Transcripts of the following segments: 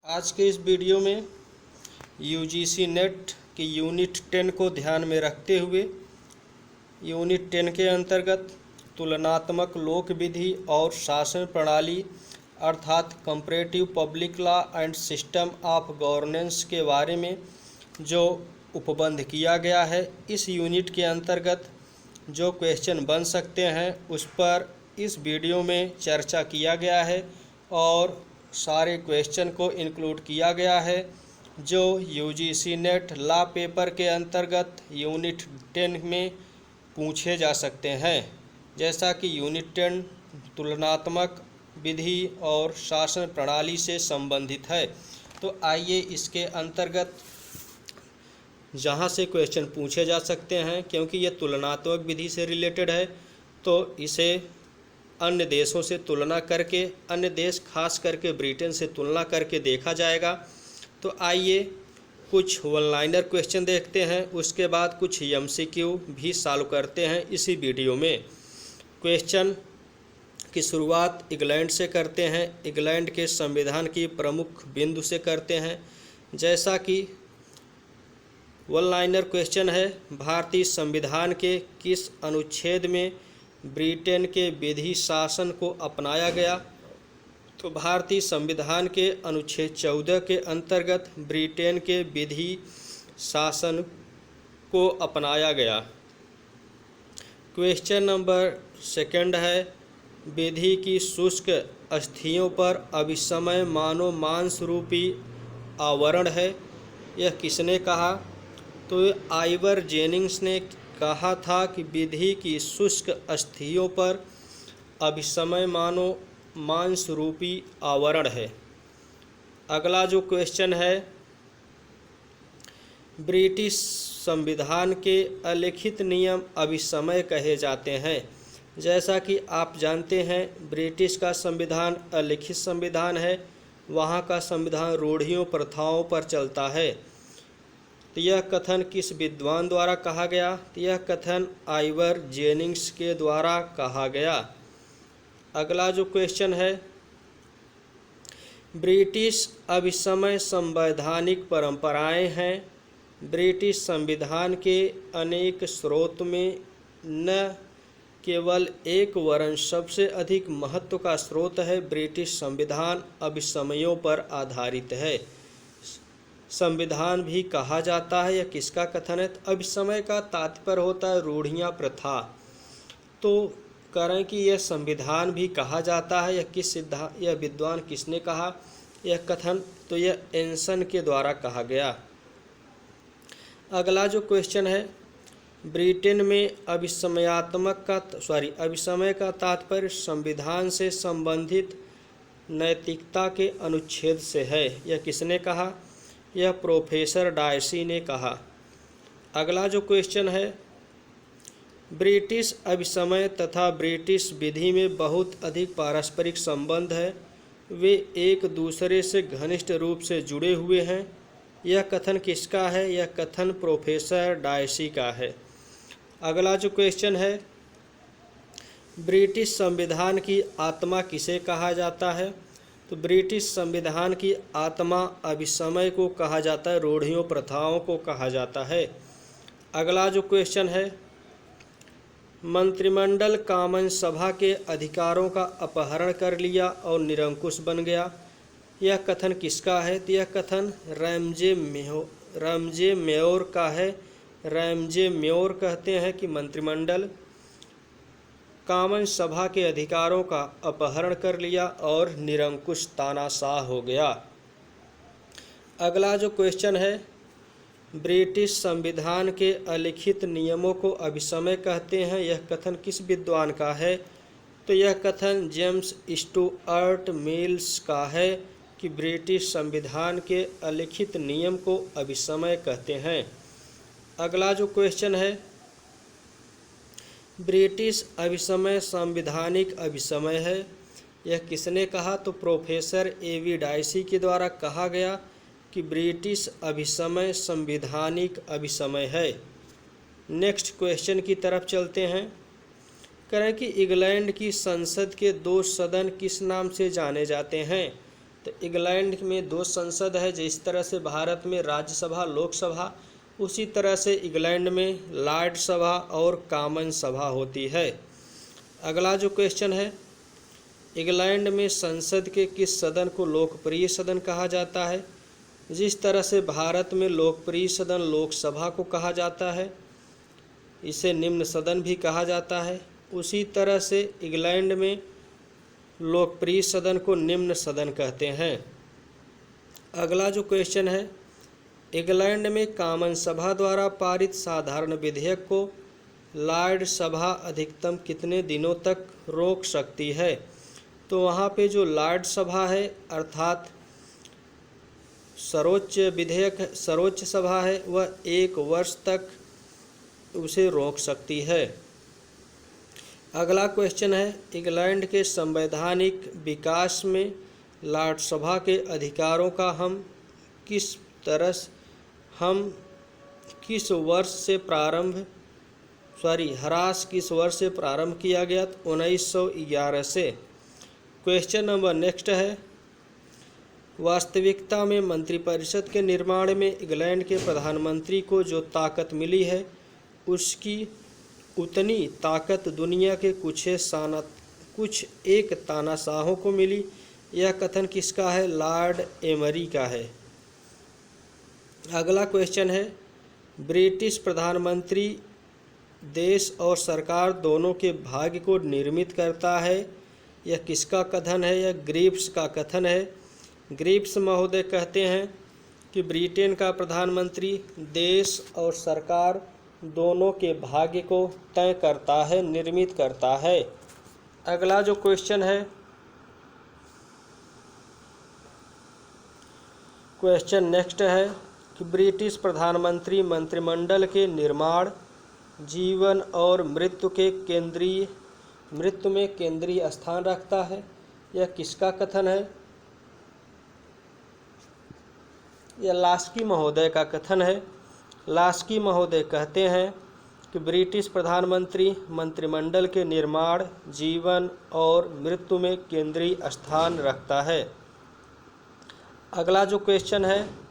आज के इस वीडियो में यूजीसी नेट की यूनिट 10 को ध्यान में रखते हुए यूनिट 10 के अंतर्गत तुलनात्मक लोक विधि और शासन प्रणाली अर्थात comparative public law and system of governance के बारे में जो उपबंध किया गया है, इस यूनिट के अंतर्गत जो क्वेश्चन बन सकते हैं उस पर इस वीडियो में चर्चा किया गया है और सारे क्वेश्चन को इंक्लूड किया गया है जो यूजीसी नेट लॉ पेपर के अंतर्गत यूनिट 10 में पूछे जा सकते हैं। जैसा कि यूनिट 10 तुलनात्मक विधि और शासन प्रणाली से संबंधित है, तो आइए इसके अंतर्गत जहाँ से क्वेश्चन पूछे जा सकते हैं, क्योंकि ये तुलनात्मक विधि से रिलेटेड है तो इसे अन्य देशों से तुलना करके, अन्य देश खास करके ब्रिटेन से तुलना करके देखा जाएगा। तो आइए कुछ वन लाइनर क्वेश्चन देखते हैं, उसके बाद कुछ एमसीक्यू भी सॉल्व करते हैं इसी वीडियो में। क्वेश्चन की शुरुआत इंग्लैंड से करते हैं, इंग्लैंड के संविधान की प्रमुख बिंदु से करते हैं। जैसा कि वन लाइनर क्वेश्चन है, भारतीय संविधान के किस अनुच्छेद में ब्रिटेन के विधि शासन को अपनाया गया? तो भारतीय संविधान के अनुच्छेद 14 के अंतर्गत ब्रिटेन के विधि शासन को अपनाया गया। क्वेश्चन नंबर 2 है, विधि की शुष्क अस्थियों पर अभिसमय मानव मांस रूपी आवरण है, यह किसने कहा? तो आइवर जेनिंग्स ने कहा था कि विधि की शुष्क अस्थियों पर अभिसमय मानव मांस रूपी आवरण है। अगला जो क्वेश्चन है, ब्रिटिश संविधान के अलिखित नियम अभिसमय कहे जाते हैं। जैसा कि आप जानते हैं, ब्रिटिश का संविधान अलिखित संविधान है, वहाँ का संविधान रूढ़ियों प्रथाओं पर चलता है। तो यह कथन किस विद्वान द्वारा कहा गया? तो यह कथन आइवर जेनिंग्स के द्वारा कहा गया। अगला जो क्वेश्चन है, ब्रिटिश अभिसमय संवैधानिक परंपराएं हैं। ब्रिटिश संविधान के अनेक स्रोत में न केवल एक वरन सबसे अधिक महत्व का स्रोत है, ब्रिटिश संविधान अभिसमयों पर आधारित है। संविधान भी कहा जाता है, यह किसका कथन है? तो अभिसमय का तात्पर्य होता है रूढ़ियाँ प्रथा। तो करें कि यह संविधान भी कहा जाता है, यह विद्वान किसने कहा यह कथन? तो यह एंसन के द्वारा कहा गया। अगला जो क्वेश्चन है, ब्रिटेन में अभिसमय का तात्पर्य संविधान से संबंधित नैतिकता के अनुच्छेद से है, यह किसने कहा? यह प्रोफेसर डायसी ने कहा। अगला जो क्वेश्चन है, ब्रिटिश अभिसमय तथा ब्रिटिश विधि में बहुत अधिक पारस्परिक संबंध है, वे एक दूसरे से घनिष्ठ रूप से जुड़े हुए हैं, यह कथन किसका है? यह कथन प्रोफेसर डायसी का है। अगला जो क्वेश्चन है, ब्रिटिश संविधान की आत्मा किसे कहा जाता है? तो ब्रिटिश संविधान की आत्मा अभिसमय को कहा जाता है, रूढ़ियों प्रथाओं को कहा जाता है। अगला जो क्वेश्चन है, मंत्रिमंडल कॉमन सभा के अधिकारों का अपहरण कर लिया और निरंकुश बन गया, यह कथन किसका है? तो यह कथन रैमजे मेयोर का है। रैमजे मेयोर कहते हैं कि मंत्रिमंडल कॉमन सभा के अधिकारों का अपहरण कर लिया और निरंकुश तानाशाह हो गया। अगला जो क्वेश्चन है, ब्रिटिश संविधान के अलिखित नियमों को अभिसमय कहते हैं, यह कथन किस विद्वान का है? तो यह कथन जेम्स स्टुअर्ट मिल्स का है कि ब्रिटिश संविधान के अलिखित नियम को अभिसमय कहते हैं। अगला जो क्वेश्चन है, ब्रिटिश अभिसमय संवैधानिक अभिसमय है, यह किसने कहा? तो प्रोफेसर एवी डायसी के द्वारा कहा गया कि ब्रिटिश अभिसमय संवैधानिक अभिसमय है। नेक्स्ट क्वेश्चन की तरफ चलते हैं। करें कि इंग्लैंड की संसद के 2 सदन किस नाम से जाने जाते हैं? तो इंग्लैंड में 2 संसद है। जिस तरह से भारत में राज्यसभा लोकसभा, उसी तरह से इंग्लैंड में लॉर्ड सभा और कॉमन सभा होती है। अगला जो क्वेश्चन है, इंग्लैंड में संसद के किस सदन को लोकप्रिय सदन कहा जाता है? जिस तरह से भारत में लोकप्रिय सदन लोकसभा को कहा जाता है, इसे निम्न सदन भी कहा जाता है, उसी तरह से इंग्लैंड में लोकप्रिय सदन को निम्न सदन कहते हैं। अगला जो क्वेश्चन है, इंग्लैंड में कॉमन सभा द्वारा पारित साधारण विधेयक को लॉर्ड सभा अधिकतम कितने दिनों तक रोक सकती है? तो वहाँ पे जो लॉर्ड सभा है अर्थात सर्वोच्च सभा है, वह 1 वर्ष तक उसे रोक सकती है। अगला क्वेश्चन है, इंग्लैंड के संवैधानिक विकास में लॉर्ड सभा के अधिकारों का ह्रास किस वर्ष से प्रारंभ किया गया? 1911 से। क्वेश्चन नंबर नेक्स्ट है, वास्तविकता में मंत्रिपरिषद के निर्माण में इंग्लैंड के प्रधानमंत्री को जो ताकत मिली है, उसकी उतनी ताकत दुनिया के कुछ एक तानाशाहों को मिली। यह कथन किसका है? लॉर्ड एमरी का है। अगला क्वेश्चन है, ब्रिटिश प्रधानमंत्री देश और सरकार दोनों के भाग्य को निर्मित करता है। यह किसका कथन है? यह ग्रीव्स का कथन है। ग्रीव्स महोदय कहते हैं कि ब्रिटेन का प्रधानमंत्री देश और सरकार दोनों के भाग्य को तय करता है, निर्मित करता है। अगला जो क्वेश्चन है, क्वेश्चन नेक्स्ट है कि ब्रिटिश प्रधानमंत्री मंत्रिमंडल के निर्माण, जीवन और मृत्यु में केंद्रीय स्थान रखता है। यह किसका कथन है? यह लास्की महोदय का कथन है। लास्की महोदय कहते हैं कि ब्रिटिश प्रधानमंत्री मंत्रिमंडल के निर्माण, जीवन और मृत्यु में केंद्रीय स्थान रखता है। अगला जो क्वेश्चन है,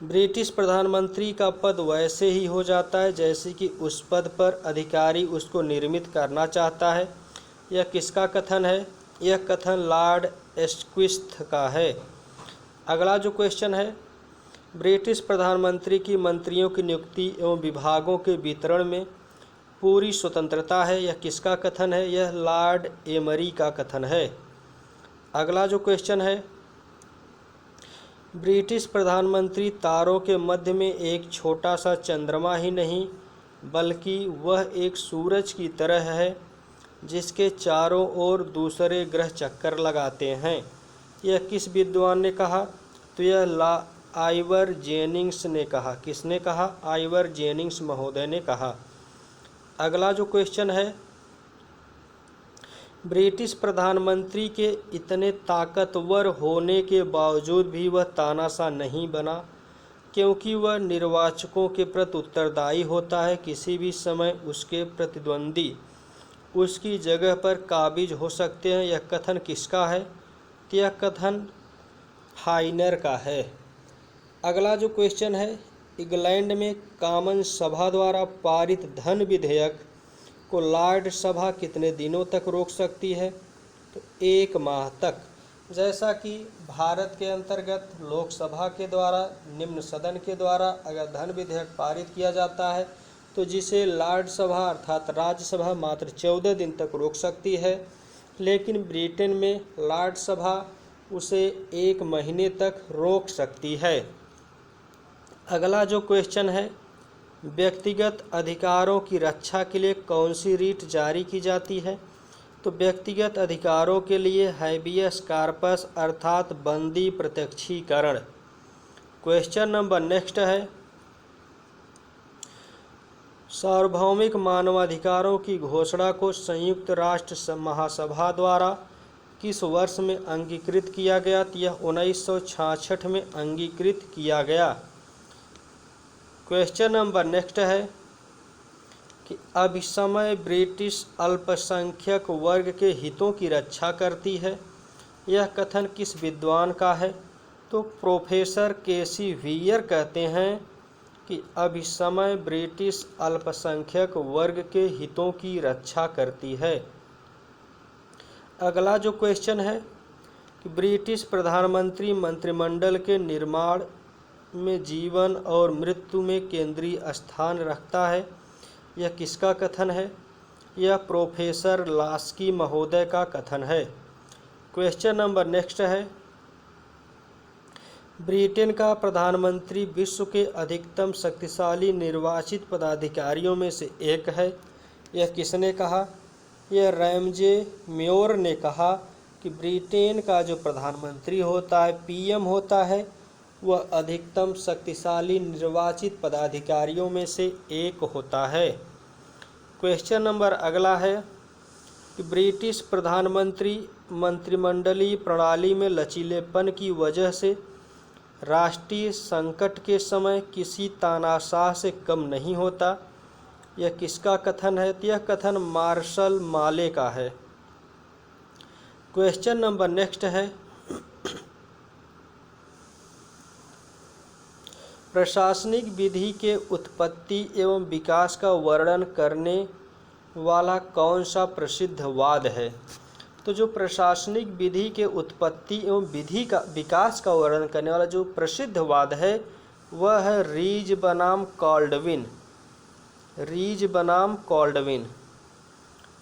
ब्रिटिश प्रधानमंत्री का पद वैसे ही हो जाता है जैसे कि उस पद पर अधिकारी उसको निर्मित करना चाहता है। यह किसका कथन है? यह कथन लॉर्ड एस्क्विथ का है। अगला जो क्वेश्चन है, ब्रिटिश प्रधानमंत्री की मंत्रियों की नियुक्ति एवं विभागों के वितरण में पूरी स्वतंत्रता है। यह किसका कथन है? यह लॉर्ड एमरी का कथन है। अगला जो क्वेश्चन है, ब्रिटिश प्रधानमंत्री तारों के मध्य में एक छोटा सा चंद्रमा ही नहीं बल्कि वह एक सूरज की तरह है जिसके चारों ओर दूसरे ग्रह चक्कर लगाते हैं। यह किस विद्वान ने कहा? तो यह आइवर जेनिंग्स ने कहा। किसने कहा? आइवर जेनिंग्स महोदय ने कहा। अगला जो क्वेश्चन है, ब्रिटिश प्रधानमंत्री के इतने ताकतवर होने के बावजूद भी वह तानाशाह नहीं बना, क्योंकि वह निर्वाचकों के प्रति उत्तरदायी होता है। किसी भी समय उसके प्रतिद्वंदी उसकी जगह पर काबिज हो सकते हैं। यह कथन किसका है? यह कथन हाइनर का है। अगला जो क्वेश्चन है, इंग्लैंड में कॉमन सभा द्वारा पारित धन विधेयक को लॉर्ड सभा कितने दिनों तक रोक सकती है? तो 1 माह तक। जैसा कि भारत के अंतर्गत लोकसभा के द्वारा, निम्न सदन के द्वारा अगर धन विधेयक पारित किया जाता है तो जिसे लॉर्ड सभा अर्थात राज्यसभा मात्र 14 दिन तक रोक सकती है, लेकिन ब्रिटेन में लॉर्ड सभा उसे 1 महीने तक रोक सकती है। अगला जो क्वेश्चन है, व्यक्तिगत अधिकारों की रक्षा के लिए कौन सी रीट जारी की जाती है? तो व्यक्तिगत अधिकारों के लिए हैबियस कॉर्पस अर्थात बंदी प्रत्यक्षीकरण। क्वेश्चन नंबर नेक्स्ट है, सार्वभौमिक मानवाधिकारों की घोषणा को संयुक्त राष्ट्र महासभा द्वारा किस वर्ष में अंगीकृत किया गया? यह 1966 में अंगीकृत किया गया। क्वेश्चन नंबर नेक्स्ट है कि अभिसमय ब्रिटिश अल्पसंख्यक वर्ग के हितों की रक्षा करती है। यह कथन किस विद्वान का है? तो प्रोफेसर केसी व्हीयर कहते हैं कि अभिसमय ब्रिटिश अल्पसंख्यक वर्ग के हितों की रक्षा करती है। अगला जो क्वेश्चन है कि ब्रिटिश प्रधानमंत्री मंत्रिमंडल के निर्माण में जीवन और मृत्यु में केंद्रीय स्थान रखता है। यह किसका कथन है? यह प्रोफेसर लास्की महोदय का कथन है। क्वेश्चन नंबर नेक्स्ट है, ब्रिटेन का प्रधानमंत्री विश्व के अधिकतम शक्तिशाली निर्वाचित पदाधिकारियों में से एक है। यह किसने कहा? यह रैमजे म्योर ने कहा कि ब्रिटेन का जो प्रधानमंत्री होता है, पीएम होता है, वह अधिकतम शक्तिशाली निर्वाचित पदाधिकारियों में से एक होता है। क्वेश्चन नंबर अगला है कि ब्रिटिश प्रधानमंत्री मंत्रिमंडलीय प्रणाली में लचीलेपन की वजह से राष्ट्रीय संकट के समय किसी तानाशाह से कम नहीं होता। यह किसका कथन है? यह कथन मार्शल माले का है। क्वेश्चन नंबर नेक्स्ट है, प्रशासनिक विधि के उत्पत्ति एवं विकास का वर्णन करने वाला कौन सा प्रसिद्ध वाद है? तो जो प्रशासनिक विधि के उत्पत्ति एवं विधि का विकास का वर्णन करने वाला जो प्रसिद्ध वाद है वह है रीज बनाम कॉल्डविन। रीज बनाम कॉल्डविन।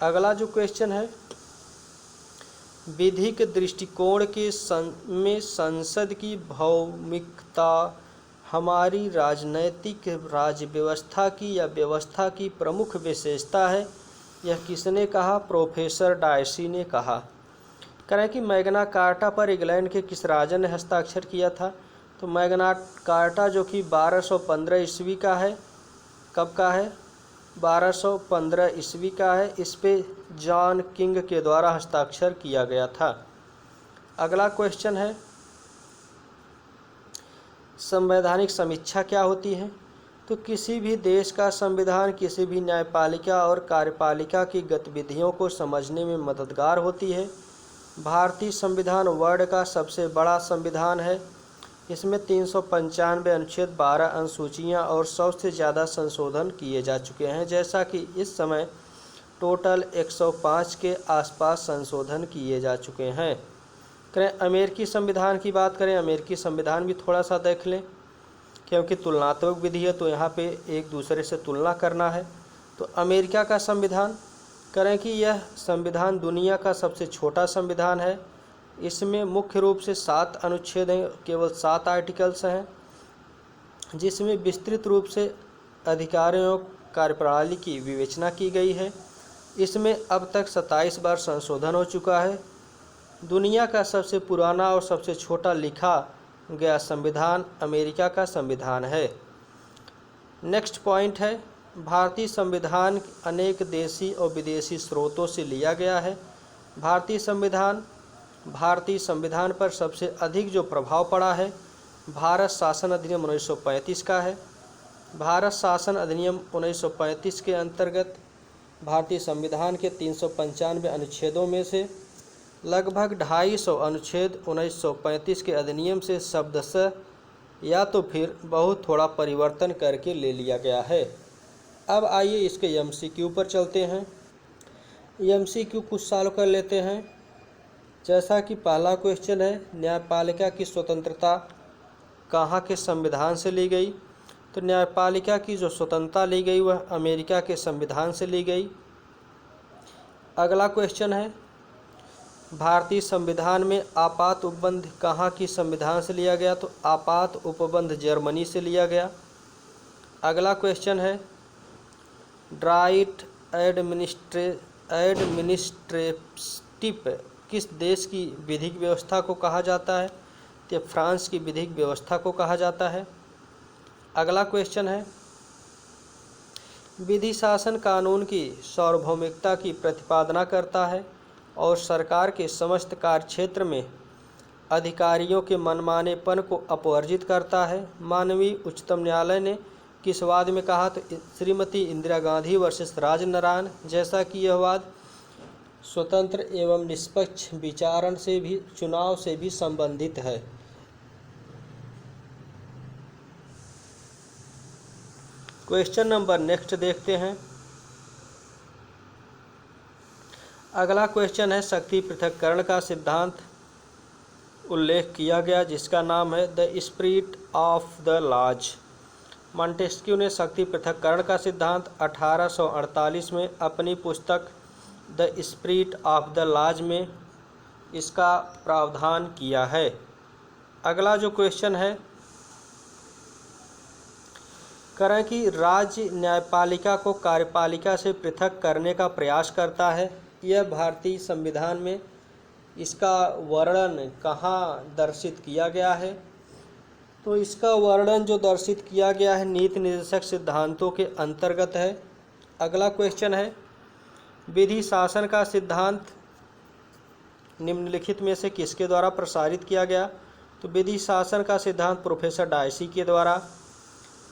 अगला जो क्वेश्चन है, विधिक दृष्टिकोण के में संसद की भौमिकता हमारी राजनैतिक राज्य व्यवस्था की या व्यवस्था की प्रमुख विशेषता है। यह किसने कहा? प्रोफेसर डायसी ने कहा। करें कि मैग्ना कार्टा पर इंग्लैंड के किस राजा ने हस्ताक्षर किया था? तो मैग्ना कार्टा जो कि 1215 ईस्वी का है। कब का है? 1215 ईस्वी का है। इस पे जॉन किंग के द्वारा हस्ताक्षर किया गया था। अगला क्वेश्चन है, संवैधानिक समीक्षा क्या होती है? तो किसी भी देश का संविधान किसी भी न्यायपालिका और कार्यपालिका की गतिविधियों को समझने में मददगार होती है। भारतीय संविधान वर्ल्ड का सबसे बड़ा संविधान है। इसमें 395 अनुच्छेद, 12 अनुसूचियाँ और 100 से ज़्यादा संशोधन किए जा चुके हैं, जैसा कि इस समय टोटल 105 के आसपास संशोधन किए जा चुके हैं। करें अमेरिकी संविधान की बात करें, अमेरिकी संविधान भी थोड़ा सा देख लें, क्योंकि तुलनात्मक विधि है तो यहाँ पे एक दूसरे से तुलना करना है। तो अमेरिका का संविधान करें कि यह संविधान दुनिया का सबसे छोटा संविधान है। इसमें मुख्य रूप से 7 अनुच्छेद हैं, केवल 7 आर्टिकल्स हैं, जिसमें विस्तृत रूप से अधिकारों कार्यप्रणाली की विवेचना की गई है। इसमें अब तक 27 बार संशोधन हो चुका है। दुनिया का सबसे पुराना और सबसे छोटा लिखा गया संविधान अमेरिका का संविधान है। नेक्स्ट पॉइंट है, भारतीय संविधान अनेक देशी और विदेशी स्रोतों से लिया गया है। भारतीय संविधान पर सबसे अधिक जो प्रभाव पड़ा है भारत शासन अधिनियम 1935 का है। भारत शासन अधिनियम 1935 के अंतर्गत भारतीय संविधान के 395 अनुच्छेदों में से लगभग 250 अनुच्छेद 1935 के अधिनियम से शब्दशः या तो फिर बहुत थोड़ा परिवर्तन करके ले लिया गया है। अब आइए इसके एमसीक्यू पर चलते हैं। एमसीक्यू कुछ सालों कर लेते हैं। जैसा कि पहला क्वेश्चन है, न्यायपालिका की स्वतंत्रता कहाँ के संविधान से ली गई? तो न्यायपालिका की जो स्वतंत्रता ली गई वह अमेरिका के संविधान से ली गई। अगला क्वेश्चन है, भारतीय संविधान में आपात उपबंध कहाँ की संविधान से लिया गया? तो आपात उपबंध जर्मनी से लिया गया। अगला क्वेश्चन है, ड्राइट एडमिनिस्ट्रेटिव किस देश की विधिक व्यवस्था को कहा जाता है? तो फ्रांस की विधिक व्यवस्था को कहा जाता है। अगला क्वेश्चन है, विधि शासन कानून की सार्वभौमिकता की प्रतिपादना करता है और सरकार के समस्त कार्यक्षेत्र में अधिकारियों के मनमानेपन को अपवर्जित करता है। माननीय उच्चतम न्यायालय ने किस वाद में कहा? तो श्रीमती इंदिरा गांधी वर्सेस राजनारायण, जैसा कि यह वाद स्वतंत्र एवं निष्पक्ष विचारण से भी, चुनाव से भी संबंधित है। क्वेश्चन नंबर नेक्स्ट देखते हैं। अगला क्वेश्चन है, शक्ति पृथक्करण का सिद्धांत उल्लेख किया गया जिसका नाम है the spirit of the laws. Montesquieu ने शक्ति पृथक्करण का सिद्धांत 1848 में अपनी पुस्तक the spirit of the laws में इसका प्रावधान किया है। अगला जो क्वेश्चन है, करें कि राज्य न्यायपालिका को कार्यपालिका से पृथक करने का प्रयास करता है। यह भारतीय संविधान में इसका वर्णन कहाँ दर्शित किया गया है? तो इसका वर्णन जो दर्शित किया गया है नीति निर्देशक सिद्धांतों के अंतर्गत है। अगला क्वेश्चन है, विधि शासन का सिद्धांत निम्नलिखित में से किसके द्वारा प्रसारित किया गया? तो विधि शासन का सिद्धांत प्रोफेसर डायसी के द्वारा।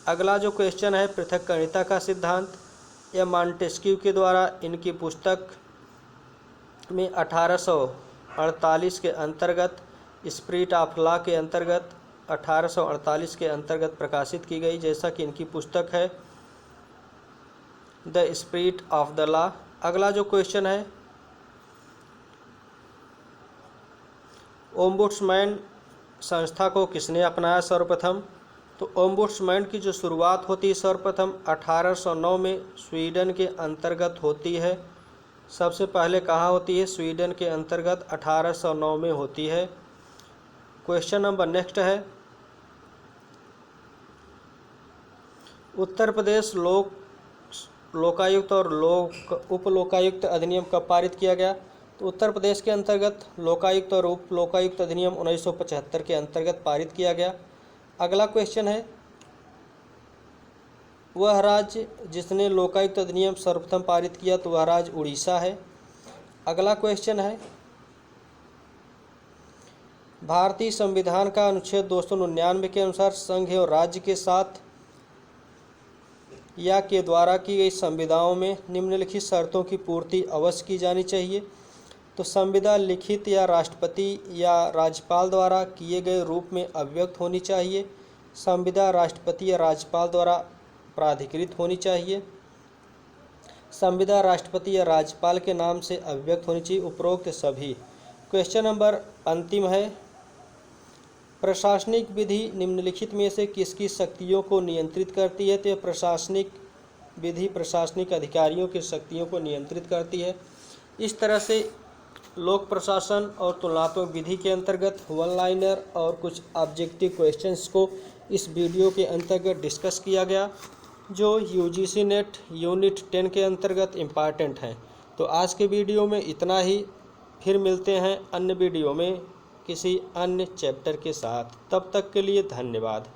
अगला जो क्वेश्चन है, पृथक्करणिता का सिद्धांत यह मॉन्टेस्क्यू के द्वारा इनकी पुस्तक में 1848 के अंतर्गत स्पिरिट ऑफ लॉ के अंतर्गत 1848 के अंतर्गत प्रकाशित की गई, जैसा कि इनकी पुस्तक है the spirit of the law. अगला जो क्वेश्चन है, ओम्बुड्समैन संस्था को किसने अपनाया सर्वप्रथम? तो ओम्बुड्समैन की जो शुरुआत होती है सर्वप्रथम 1809 में स्वीडन के अंतर्गत होती है। सबसे पहले कहाँ होती है? स्वीडन के अंतर्गत 1809 में होती है। क्वेश्चन नंबर नेक्स्ट है, उत्तर प्रदेश लोकायुक्त और उप लोकायुक्त अधिनियम कब पारित किया गया? तो उत्तर प्रदेश के अंतर्गत लोकायुक्त और उप लोकायुक्त अधिनियम 1975 के अंतर्गत पारित किया गया। अगला क्वेश्चन है, वह राज्य जिसने लोकायुक्त अधिनियम सर्वप्रथम पारित किया तो वह राज्य उड़ीसा है। अगला क्वेश्चन है, भारतीय संविधान का अनुच्छेद 299 के अनुसार संघ और राज्य के साथ या के द्वारा की गई संविदाओं में निम्नलिखित शर्तों की पूर्ति अवश्य की जानी चाहिए। तो संविदा लिखित या राष्ट्रपति या राज्यपाल द्वारा किए गए रूप में अभिव्यक्त होनी चाहिए। संविदा राष्ट्रपति या राज्यपाल द्वारा प्राधिकृत होनी चाहिए। संविदा राष्ट्रपति या राज्यपाल के नाम से अभिव्यक्त होनी चाहिए। उपरोक्त सभी। क्वेश्चन नंबर अंतिम है, प्रशासनिक विधि निम्नलिखित में से किसकी शक्तियों को नियंत्रित करती है? तो प्रशासनिक विधि प्रशासनिक अधिकारियों की शक्तियों को नियंत्रित करती है। इस तरह से लोक प्रशासन और तुलनात्मक विधि के अंतर्गत वन लाइनर और कुछ ऑब्जेक्टिव क्वेश्चंस को इस वीडियो के अंतर्गत डिस्कस किया गया, जो यूजीसी नेट यूनिट 10 के अंतर्गत इम्पॉर्टेंट हैं। तो आज के वीडियो में इतना ही, फिर मिलते हैं अन्य वीडियो में किसी अन्य चैप्टर के साथ। तब तक के लिए धन्यवाद।